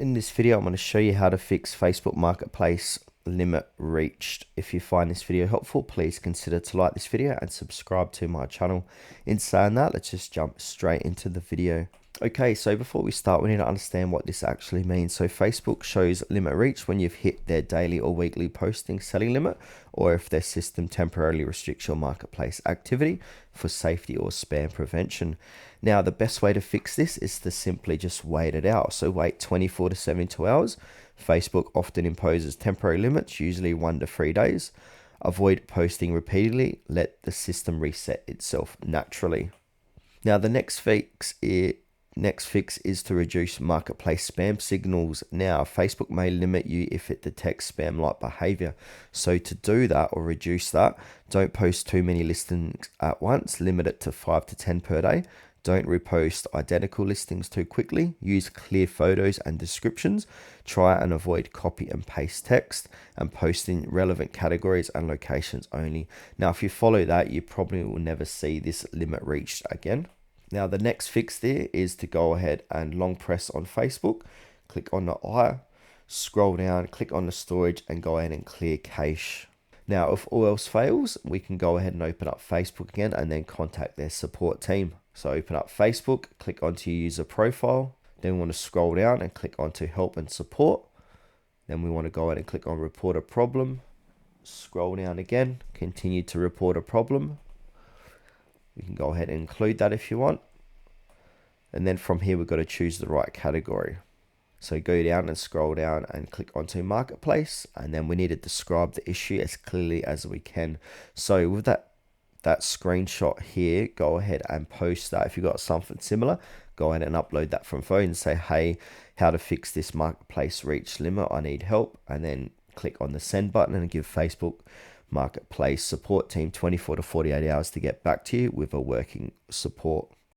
In this video, I'm going to show you how to fix Facebook Marketplace limit reached. If you find this video helpful, please consider to like this video and subscribe to my channel. In saying that, let's just jump straight into the video. Okay, so before we start, we need to understand what this actually means. So Facebook shows limit reached when you've hit their daily or weekly posting selling limit, or if their system temporarily restricts your marketplace activity for safety or spam prevention. Now, the best way to fix this is to simply just wait it out. So wait 24 to 72 hours. Facebook often imposes temporary limits, usually 1 to 3 days. Avoid posting repeatedly. Let the system reset itself naturally. Now, the next fix is to reduce marketplace spam signals. Now, Facebook may limit you if it detects spam-like behavior. So to do that or reduce that, don't post too many listings at once. Limit it to 5 to 10 per day. Don't repost identical listings too quickly. Use clear photos and descriptions. Try and avoid copy and paste text, and post in relevant categories and locations only. Now, if you follow that, you probably will never see this limit reached again. Now, the next fix there is to go ahead and long press on Facebook, click on the eye, scroll down, click on the storage, and go ahead and clear cache. Now, if all else fails, we can go ahead and open up Facebook again and then contact their support team. So open up Facebook, click onto your user profile, then we want to scroll down and click onto help and support. Then we want to go ahead and click on report a problem, scroll down again, continue to report a problem. We can go ahead and include that if you want. And then from here, we've got to choose the right category. So go down and scroll down and click onto Marketplace. And then we need to describe the issue as clearly as we can. So with that screenshot here, go ahead and post that. If you've got something similar, go ahead and upload that from phone and say, hey, how to fix this marketplace reach limit, I need help. And then click on the send button and give Facebook Marketplace support team 24 to 48 hours to get back to you with a working support.